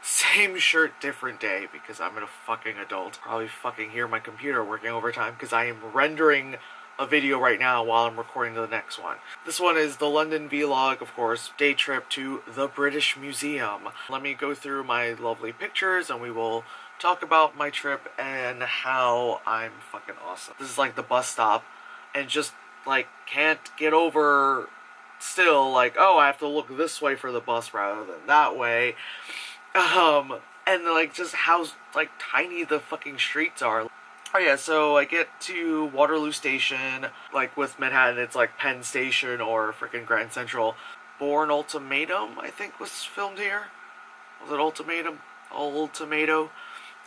Same shirt, different day, because I'm a fucking adult. Probably fucking hear my computer working overtime because I am rendering a video right now while I'm recording the next one. This one is the London vlog, of course, day trip to the British Museum. Let me go through my lovely pictures and we will talk about my trip and how I'm fucking awesome. This is like the bus stop and just like can't get over still like, oh, I have to look this way for the bus rather than that way. And like just how like tiny the fucking streets are. Oh yeah, so I get to Waterloo Station, like with Manhattan, it's like Penn Station or freaking Grand Central. Bourne Ultimatum, I think, was filmed here. Was it Ultimatum? Ultimato?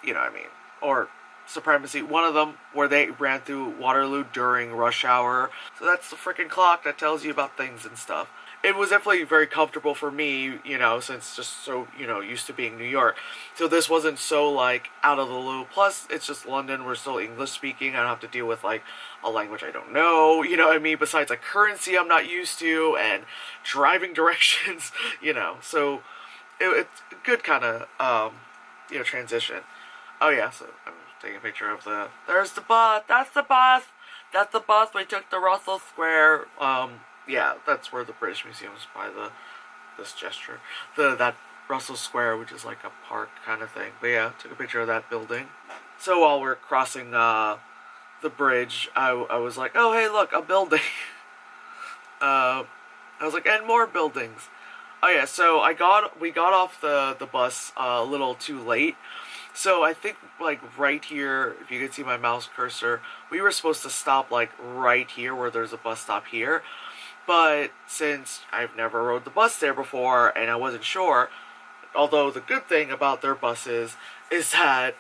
You know what I mean. Or Supremacy, one of them, where they ran through Waterloo during rush hour. So that's the freaking clock that tells you about things and stuff. It was definitely very comfortable for me, you know, since just so, you know, used to being New York. So this wasn't so, like, out of the loop. Plus, it's just London, we're still English speaking. I don't have to deal with, like, a language I don't know, you know what I mean? Besides, like, currency I'm not used to, and driving directions, you know. So, it's a good kind of, you know, transition. Oh, yeah, so I'm taking a picture of there's the bus, that's the bus! That's the bus, we took the Russell Square, yeah, that's where the British Museum is by this gesture. That Russell Square, which is like a park kind of thing. But yeah, took a picture of that building. So while we're crossing the bridge, I was like, oh hey, look, a building. I was like, and more buildings. Oh yeah, so we got off the bus a little too late. So I think like right here, if you can see my mouse cursor, we were supposed to stop like right here where there's a bus stop here. But since I've never rode the bus there before and I wasn't sure, although the good thing about their buses is that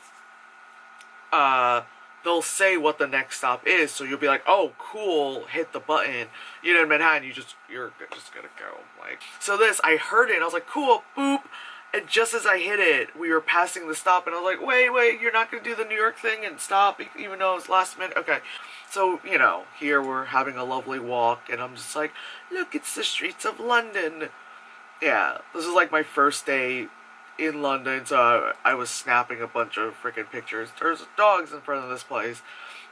they'll say what the next stop is, so you'll be like, oh cool, hit the button. You know, in Manhattan, you're just gonna go. Like, so this, I heard it and I was like, cool, boop. And just as I hit it, we were passing the stop and I was like, wait, you're not gonna do the New York thing and stop even though it's last minute? Okay. So, you know, here we're having a lovely walk, and I'm just like, look, it's the streets of London. Yeah, this is like my first day in London, so I was snapping a bunch of freaking pictures. There's dogs in front of this place.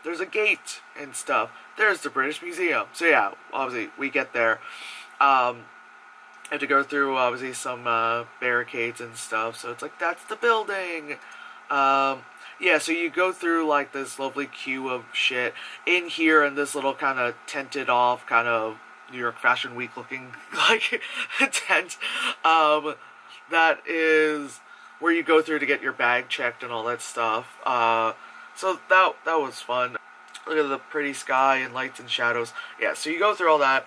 There's a gate and stuff. There's the British Museum. So yeah, obviously, we get there. I have to go through, obviously, some barricades and stuff, so it's like, that's the building. Yeah, so you go through like this lovely queue of shit in here in this little kind of tented off kind of New York Fashion Week looking like tent. That is where you go through to get your bag checked and all that stuff. So that was fun. Look at the pretty sky and lights and shadows. Yeah, so you go through all that,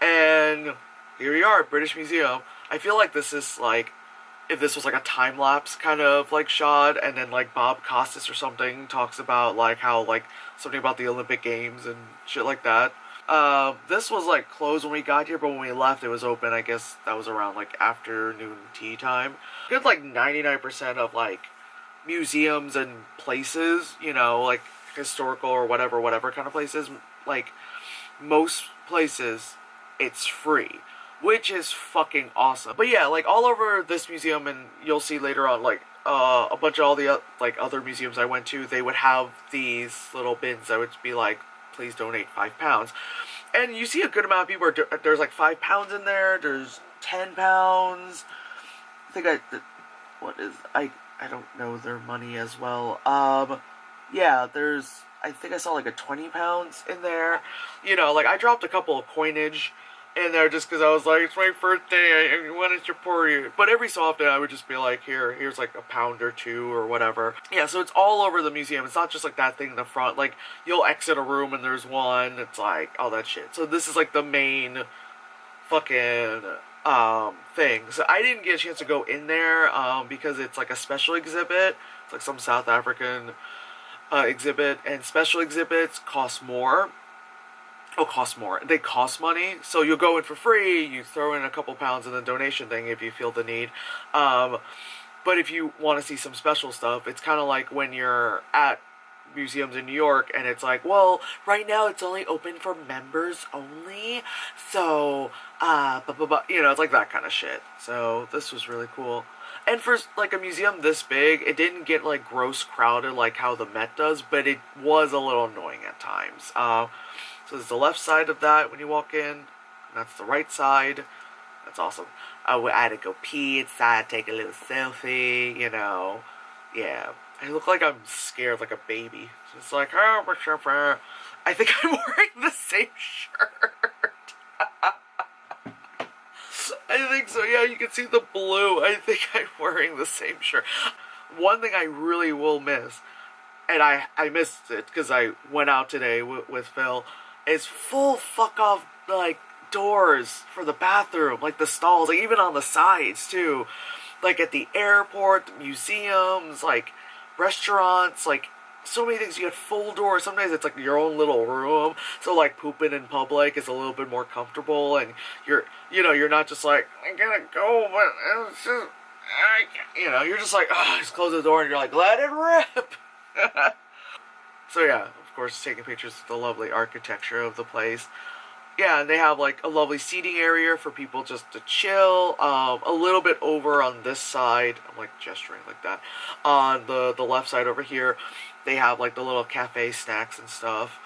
and here we are, British Museum. I feel like this is like, if this was like a time-lapse kind of like shot, and then like Bob Costas or something talks about like how like something about the Olympic Games and shit like that. This was like closed when we got here, but when we left it was open. I guess that was around like afternoon tea time. Good, like 99% of like museums and places, you know, like historical or whatever kind of places, like most places it's free, which is fucking awesome. But yeah, like all over this museum, and you'll see later on, like a bunch of all the like other museums I went to, they would have these little bins that would be like, please donate £5. And you see a good amount of people there's like £5 in there, there's £10. I think I don't know their money as well. Yeah, I think I saw like a £20 in there. You know, like I dropped a couple of coinage in there just because I was like, it's my birthday, I want to support you. But every so often I would just be like, here's like £1 or £2 or whatever. Yeah, so it's all over the museum. It's not just like that thing in the front. Like, you'll exit a room and there's one. It's like, all that shit. So this is like the main fucking thing. So I didn't get a chance to go in there because it's like a special exhibit. It's like some South African exhibit, and special exhibits cost more. Cost more. They cost money, so you'll go in for free, you throw in a couple pounds in the donation thing if you feel the need. But if you want to see some special stuff, it's kind of like when you're at museums in New York, and it's like, well, right now it's only open for members only, so, you know, it's like that kind of shit. So, this was really cool. And for like a museum this big, it didn't get like gross crowded like how the Met does, but it was a little annoying at times. So there's the left side of that when you walk in. That's the right side. That's awesome. I had to go pee inside, take a little selfie, you know. Yeah. I look like I'm scared like a baby. So it's like, oh, I think I'm wearing the same shirt. I think so, yeah, you can see the blue. I think I'm wearing the same shirt. One thing I really will miss, and I missed it because I went out today with Phil, is full fuck off, like, doors for the bathroom, like the stalls, like even on the sides too. Like at the airport, the museums, like restaurants, like so many things. You get full doors. Sometimes it's like your own little room, so like pooping in public is a little bit more comfortable, and you're not just like, I'm gonna go, but it's just, you're just like, just close the door and you're like, let it rip. So yeah, of course, taking pictures of the lovely architecture of the place. Yeah, and they have like a lovely seating area for people just to chill. A little bit over on this side, I'm like gesturing like that. On the left side over here, they have like the little cafe snacks and stuff.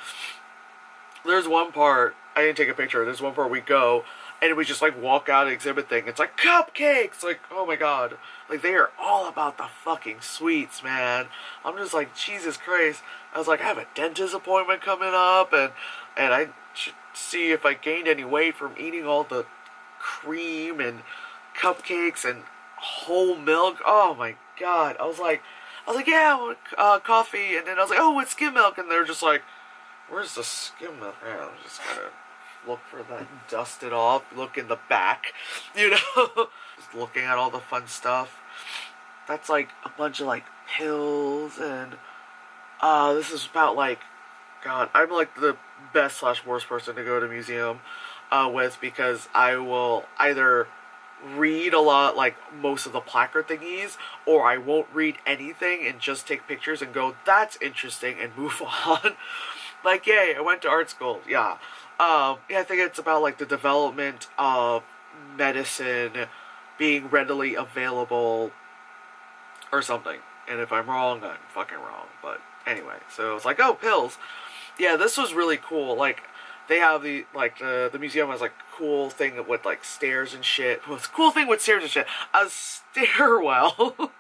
There's one part, I didn't take a picture, there's one part we go, and we just like walk out of the exhibit thing. It's like cupcakes! Like, oh my god. Like, they are all about the fucking sweets, man. I'm just like, Jesus Christ. I was like, I have a dentist appointment coming up, and I should see if I gained any weight from eating all the cream and cupcakes and whole milk. Oh my god. I was like, yeah, I want coffee. And then I was like, oh, it's skim milk. And they're just like, where's the skim milk? Yeah, I'm just gonna look for that, dust it off, look in the back, just looking at all the fun stuff. That's like a bunch of like pills, and this is about like, god, I'm like the best / worst person to go to a museum with, because I will either read a lot, like most of the placard thingies, or I won't read anything and just take pictures and go, that's interesting, and move on. Like, yay, I went to art school. Yeah. I think it's about like the development of medicine being readily available or something. And if I'm wrong, I'm fucking wrong. But anyway, so it's like, oh, pills. Yeah, this was really cool. Like, they have the, like, the museum has like cool thing with like stairs and shit. Well, it's a cool thing with stairs and shit. A stairwell.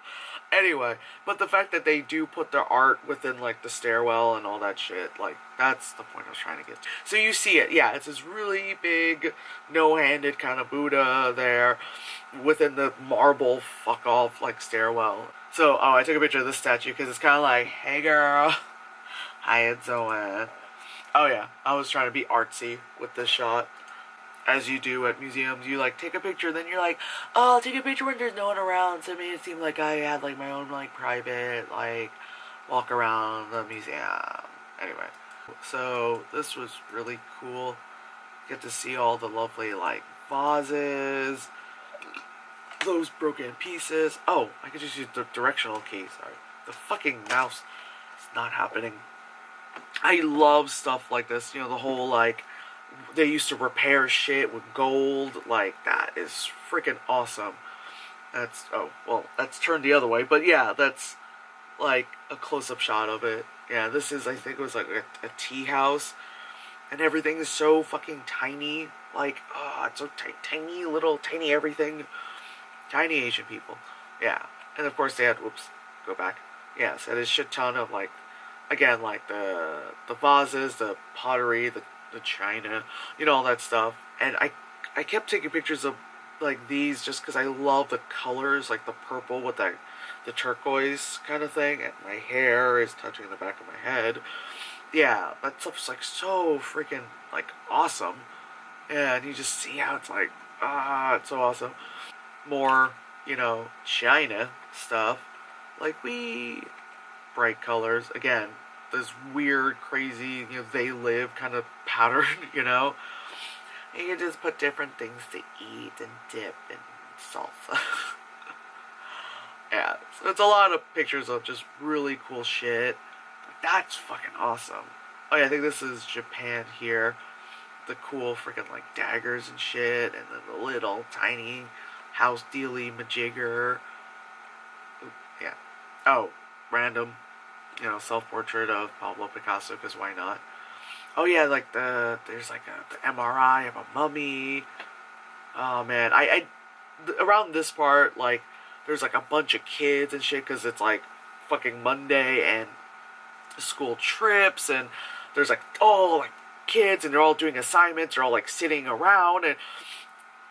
Anyway, but the fact that they do put their art within like the stairwell and all that shit, like, that's the point I was trying to get to. So you see it, yeah, it's this really big, no-handed kind of Buddha there within the marble fuck off like stairwell. So, I took a picture of this statue because it's kind of like, hey girl, how you doing? Oh yeah, I was trying to be artsy with this shot. As you do at museums, you like take a picture, then you're like, oh, I'll take a picture when there's no one around. So it made it seem like I had like my own like private like walk around the museum. Anyway, so this was really cool. Get to see all the lovely like vases, those broken pieces. Oh, I could just use the directional key. Sorry, the fucking mouse is not happening. I love stuff like this. The whole like, they used to repair shit with gold. Like, that is freaking awesome. That's, oh, well, that's turned the other way. But yeah, that's like a close-up shot of it. Yeah, this is, I think it was like a tea house. And everything is so fucking tiny. Like, it's so tiny, little, tiny everything. Tiny Asian people. Yeah. And of course they had, whoops, go back. Yeah, so there's a shit ton of like, again, like the vases, the pottery, the china, all that stuff. And I kept taking pictures of like these just because I love the colors, like the purple with the turquoise kind of thing, and my hair is touching the back of my head. Yeah, that stuff's like so freaking like awesome. Yeah, and you just see how it's like, it's so awesome. More, china stuff, like bright colors, again, this weird, crazy, they live kind of pattern, And you just put different things to eat and dip and salsa. Yeah, so it's a lot of pictures of just really cool shit. That's fucking awesome. Oh yeah, I think this is Japan here. The cool freaking like daggers and shit, and then the little tiny house dealy majigger. Yeah. Oh, random, self-portrait of Pablo Picasso, because why not? Oh yeah, like there's like the MRI of a mummy. Oh man, around this part, like, there's like a bunch of kids and shit, because it's like fucking Monday and school trips, and there's like all like kids, and they're all doing assignments, they're all like sitting around and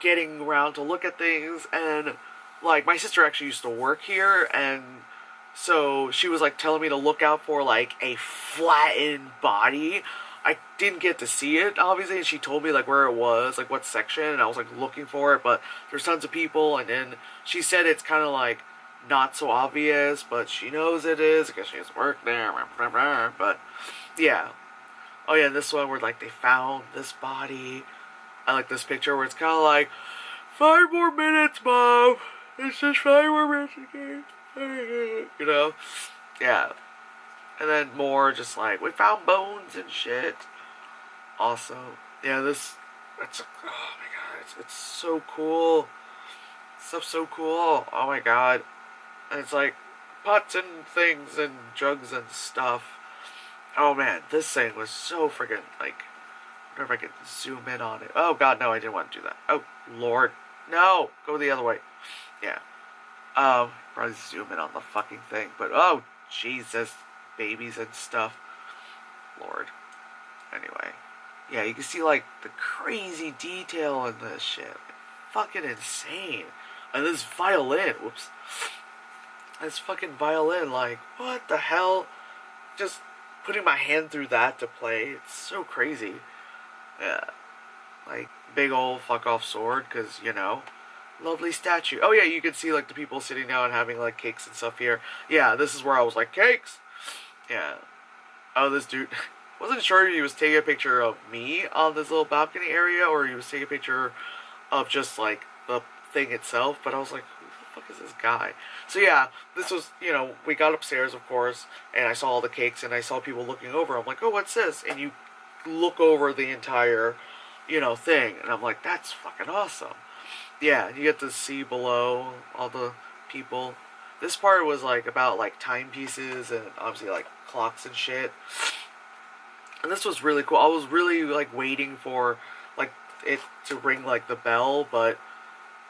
getting around to look at things. And like my sister actually used to work here, and so she was like telling me to look out for like a flattened body. I didn't get to see it, obviously, and she told me like where it was, like what section, and I was like looking for it, but there's tons of people. And then she said it's kind of like not so obvious, but she knows it is because she has worked there. But yeah. Oh yeah, and this one where like they found this body. I like this picture where it's kind of like 5 more minutes, Mom. It's just 5 more minutes again. You know? Yeah. And then more just like, we found bones and shit. Also, yeah, it's oh my god, it's so cool. Stuff's so cool. Oh my god. And it's like pots and things and jugs and stuff. Oh man, this thing was so freaking like, I wonder if I could zoom in on it. Oh god, no, I didn't want to do that. Oh lord. No! Go the other way. Yeah. Probably zoom in on the fucking thing. But oh Jesus, babies and stuff. Lord. Anyway. Yeah, you can see like the crazy detail in this shit. Like, fucking insane. And this violin, whoops. This fucking violin, like, what the hell? Just putting my hand through that to play, it's so crazy. Yeah. Like, big old fuck off sword, because, lovely statue. Oh yeah, you can see like the people sitting down and having like cakes and stuff here. Yeah, this is where I was like, cakes! Yeah. Oh, this dude, wasn't sure if he was taking a picture of me on this little balcony area, or he was taking a picture of just like the thing itself, but I was like, who the fuck is this guy? So yeah, this was, we got upstairs, of course, and I saw all the cakes, and I saw people looking over. I'm like, oh, what's this? And you look over the entire, thing, and I'm like, that's fucking awesome. Yeah, you get to see below all the people. This part was like about like timepieces and obviously like clocks and shit. And this was really cool. I was really like waiting for like it to ring like the bell, but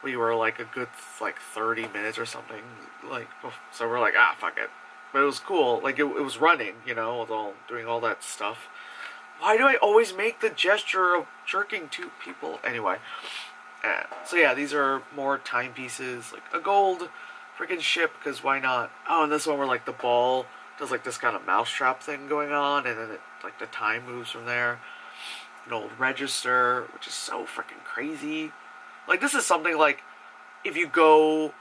we were like a good like 30 minutes or something. Like, so we're like, fuck it. But it was cool. Like it was running, with all doing all that stuff. Why do I always make the gesture of jerking two people? Anyway. So yeah, these are more timepieces, like a gold freaking ship, because why not? Oh, and this one where like the ball does like this kind of mousetrap thing going on, and then it, like the time moves from there. An old register, which is so freaking crazy. Like this is something like if you go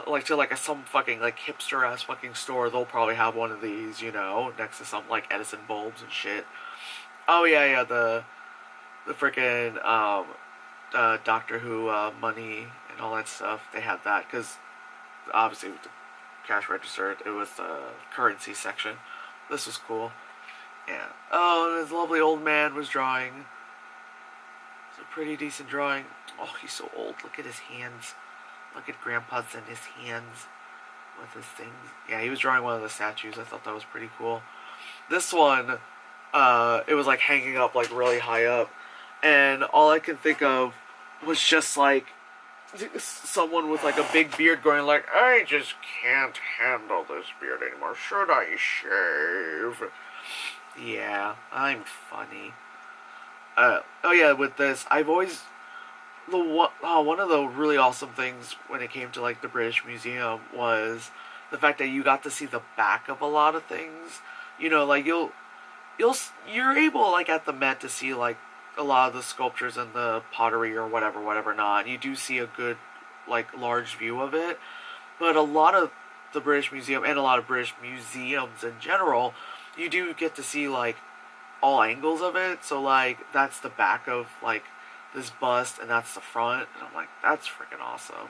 like to like some fucking like hipster ass fucking store, they'll probably have one of these, next to some like Edison bulbs and shit. Oh yeah, the freaking Doctor Who money and all that stuff. They had that because obviously with the cash register, it was the currency section. This was cool. Yeah. Oh, this lovely old man was drawing. It's a pretty decent drawing. Oh, he's so old. Look at his hands. Look at Grandpa's and his hands with his things. Yeah, he was drawing one of the statues. I thought that was pretty cool. This one, it was like hanging up like really high up, and all I could think of was just like someone with like a big beard going like, I just can't handle this beard anymore. Should I shave? Yeah, I'm funny. Oh yeah, with this, I've always one of the really awesome things when it came to like the British Museum was the fact that you got to see the back of a lot of things. Like you're able like at the Met to see like a lot of the sculptures and the pottery or whatever not. You do see a good like large view of it, but a lot of the British Museum and a lot of British museums in general, you do get to see like all angles of it. So like that's the back of like this bust and that's the front, and I'm like, that's freaking awesome.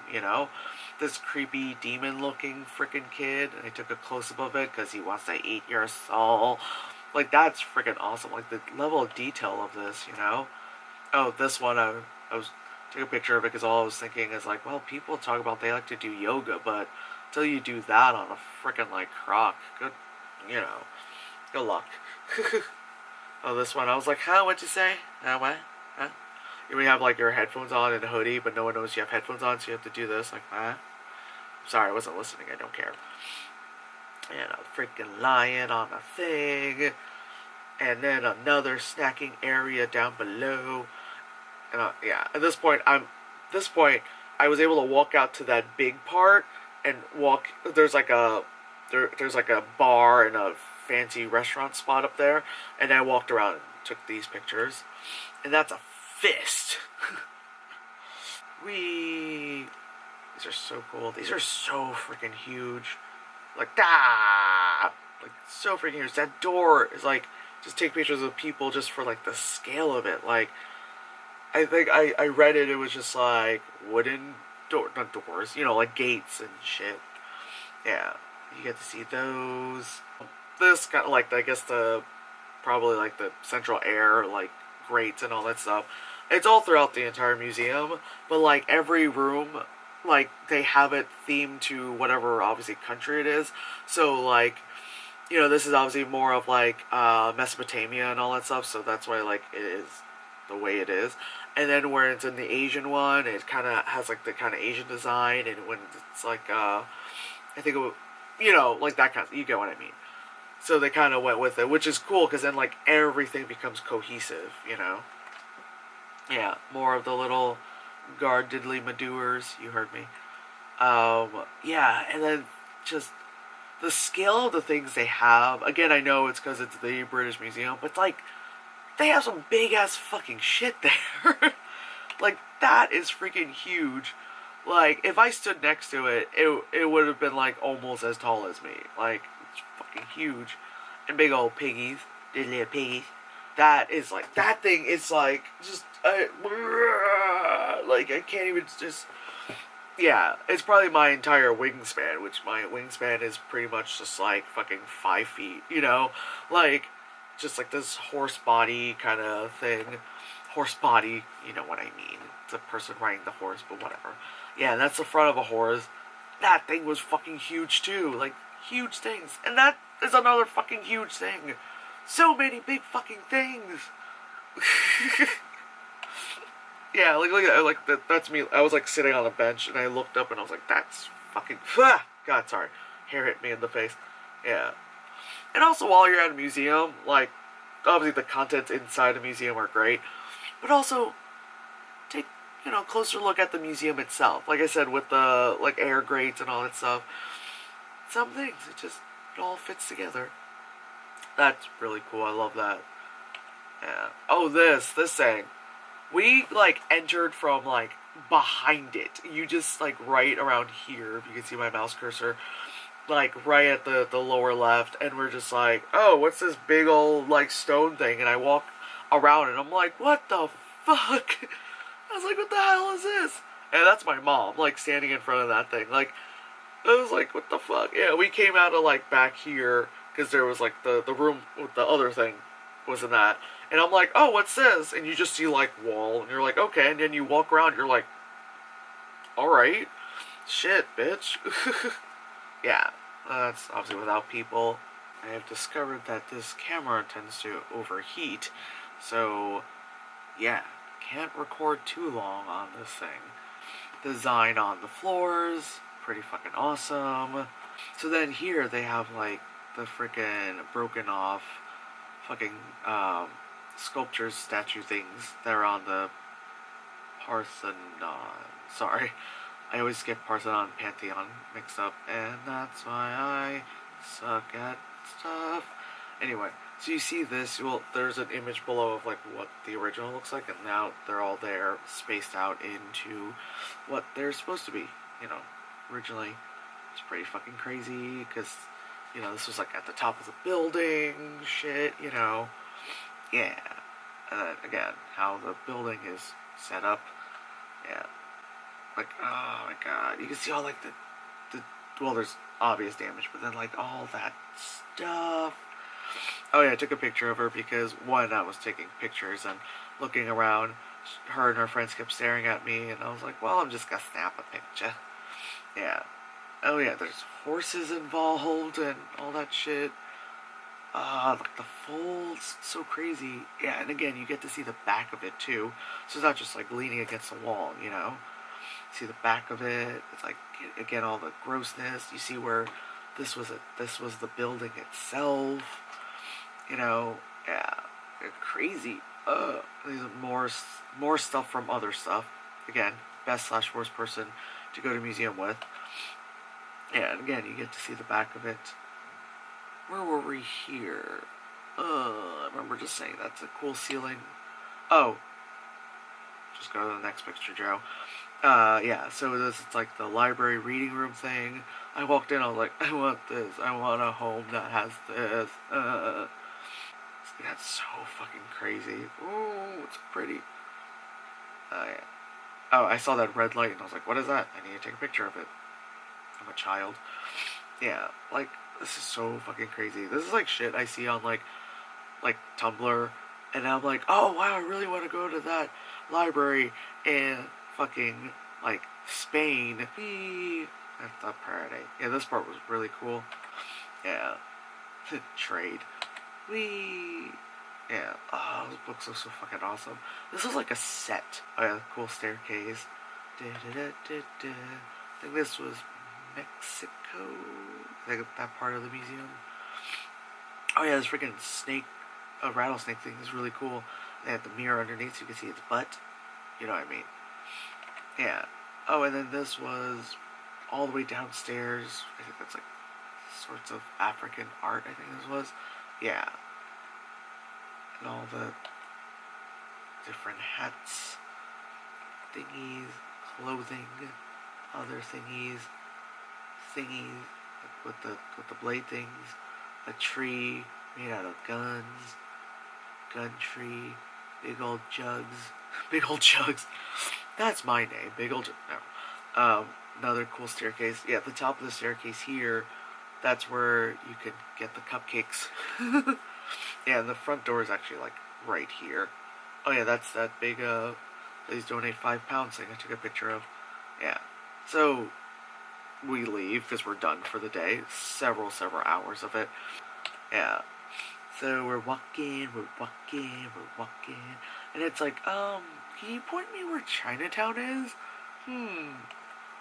This creepy demon looking freaking kid, and I took a close up of it because he wants to eat your soul. Like that's freaking awesome. Like the level of detail of this, Oh, this one I was took a picture of it because all I was thinking is like, well, people talk about they like to do yoga, but till you do that on a freaking like croc. Good, you know, good luck. Oh, this one, I was like, huh, what'd you say? What? Huh? You have like your headphones on and a hoodie, but no one knows you have headphones on, so you have to do this, like, huh? Sorry, I wasn't listening, I don't care. And a freaking lion on a thing. And then another snacking area down below. And yeah, at this point, I was able to walk out to that big part and walk. There's like a bar and a fancy restaurant spot up there, and I walked around and took these pictures. And that's a fist. These are so cool. These are so freaking huge. Like, like, so freaking huge. That door is like, just take pictures of people just for like the scale of it. Like, I think I read it, it was just like wooden not doors, you know, like gates and shit. Yeah, you get to see those. This kind of like, I guess probably like the central air, like grates and all that stuff. It's all throughout the entire museum, but like every room, like they have it themed to whatever obviously country it is. So like, you know, this is obviously more of like Mesopotamia and all that stuff, so that's why like it is the way it is. And then where it's in the Asian one, it kind of has like the kind of Asian design, and when it's like I think you know, like that kind of, you get what I mean. So they kind of went with it, which is cool because then like everything becomes cohesive, you know. Yeah, more of the little guard diddly madoers, you heard me. Yeah, and then just the scale of the things they have. Again, I know it's because it's the British Museum, but like, they have some big ass fucking shit there. Like, that is freaking huge. Like, if I stood next to it, it would have been like almost as tall as me. Like, it's fucking huge. And big old piggies, diddly piggies. That is like, that thing is like, just, like, I can't even just, yeah, it's probably my entire wingspan, which my wingspan is pretty much just like fucking 5 feet, you know? Like, just like this horse body kind of thing. Horse body, you know what I mean. It's a person riding the horse, but whatever. Yeah, that's the front of a horse. That thing was fucking huge too. Like, huge things. And that is another fucking huge thing. So many big fucking things. Yeah, like, look at that. Like, that's me. I was like sitting on a bench and I looked up and I was like, that's fucking, God, sorry. Hair hit me in the face. Yeah. And also, while you're at a museum, like, obviously the contents inside a museum are great, but also take, you know, a closer look at the museum itself. Like I said, with the, like, air grates and all that stuff, some things, it all fits together. That's really cool. I love that. Yeah. Oh, this thing. We, like, entered from, like, behind it. You just, like, right around here, if you can see my mouse cursor, like, right at the lower left, and we're just like, oh, what's this big old, like, stone thing? And I walk around, and I'm like, what the fuck? I was like, what the hell is this? And that's my mom, like, standing in front of that thing. Like, I was like, what the fuck? Yeah, we came out of, like, back here, because there was, like, the room with the other thing was in that. And I'm like, oh, what's this? And you just see, like, wall, and you're like, okay. And then you walk around, you're like, alright. Shit, bitch. Yeah, that's obviously without people. I have discovered that this camera tends to overheat, so yeah, can't record too long on this thing. Design on the floors, pretty fucking awesome. So then here they have like the freaking broken off fucking sculptures, statue things that are on the Parthenon. Sorry. I always get Parthenon and Pantheon mixed up, and that's why I suck at stuff. Anyway, so you see this, well, there's an image below of like what the original looks like, and now they're all there, spaced out into what they're supposed to be, you know. Originally, it's pretty fucking crazy, because, you know, this was like at the top of the building, shit, you know. Yeah. And then, again, how the building is set up, yeah. Like, oh my god, you can see all, like, the well, there's obvious damage, but then, like, all that stuff. Oh yeah, I took a picture of her because, one, I was taking pictures and looking around. Her and her friends kept staring at me, and I was like, well, I'm just gonna snap a picture. Yeah. Oh yeah, there's horses involved and all that shit. Like the folds, so crazy. Yeah, and again, you get to see the back of it too. So it's not just like leaning against the wall, you know? See the back of it. It's like, again, all the grossness. You see where this was the building itself. You know, yeah, crazy. These are more stuff from other stuff. Again, best/worst person to go to museum with. Yeah, and again, you get to see the back of it. Where were we here? I remember just saying that's a cool ceiling. Oh, just go to the next picture, Joe. Yeah, so this is like the library reading room thing. I walked in, I was like, I want this. I want a home that has this. That's so fucking crazy. Ooh, it's pretty. Yeah. Oh, I saw that red light and I was like, what is that? I need to take a picture of it. I'm a child. Yeah, like, this is so fucking crazy. This is like shit I see on like Tumblr, and I'm like, oh wow, I really want to go to that library in fucking like Spain. That's the part. Yeah, this part was really cool. Yeah, trade. Yeah. Oh, those books look so fucking awesome. This is like a set. Oh yeah, cool staircase. I think this was Mexico. I think that part of the museum. Oh yeah, this freaking snake, a rattlesnake thing is really cool. They had the mirror underneath so you can see its butt. You know what I mean? Yeah. Oh, and then this was all the way downstairs. I think that's like sorts of African art, I think this was. Yeah. And all the different hats, thingies, clothing, other thingies, like with the blade things, a tree made out of guns, gun tree, big old jugs, big old jugs. That's my name, big old no. Another cool staircase. Yeah, at the top of the staircase here, that's where you can get the cupcakes. Yeah, and the front door is actually like right here. Oh yeah, that's that big please donate £5 thing I took a picture of. Yeah. So we leave because we're done for the day. Several hours of it. Yeah. So we're walking, and it's like, can you point me where Chinatown is?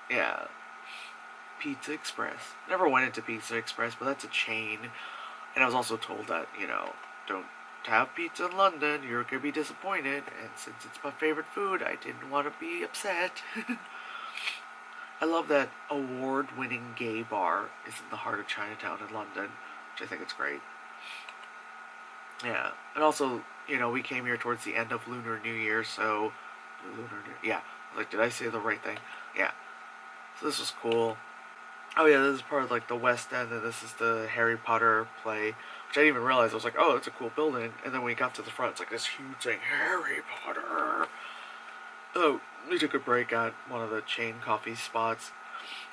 Yeah. Pizza Express. Never went into Pizza Express, but that's a chain. And I was also told that, you know, don't have pizza in London, you're gonna be disappointed. And since it's my favorite food, I didn't want to be upset. I love that award-winning gay bar is in the heart of Chinatown in London, which I think is great. Yeah, and also, you know, we came here towards the end of Lunar New Year, so yeah. Like, did I say the right thing? Yeah. So this was cool. Oh yeah, this is part of like the West End, and this is the Harry Potter play, which I didn't even realize. I was like, oh, that's a cool building, and then when we got to the front, it's like this huge thing, Harry Potter. Oh, we took a break at one of the chain coffee spots.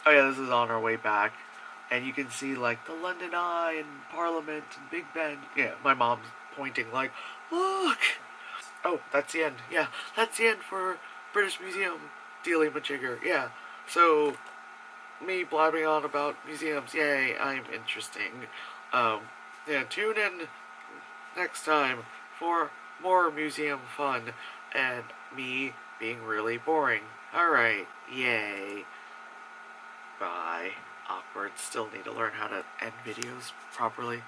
Oh yeah, this is on our way back, and you can see like the London Eye and Parliament and Big Ben. Yeah, my mom's pointing like, look. Oh, that's the end. Yeah, that's the end for British Museum. Dealey Majigger. Yeah. So, me blabbing on about museums. Yay, I'm interesting. Yeah, tune in next time for more museum fun and me being really boring. Alright, yay. Bye. Awkward. Still need to learn how to end videos properly.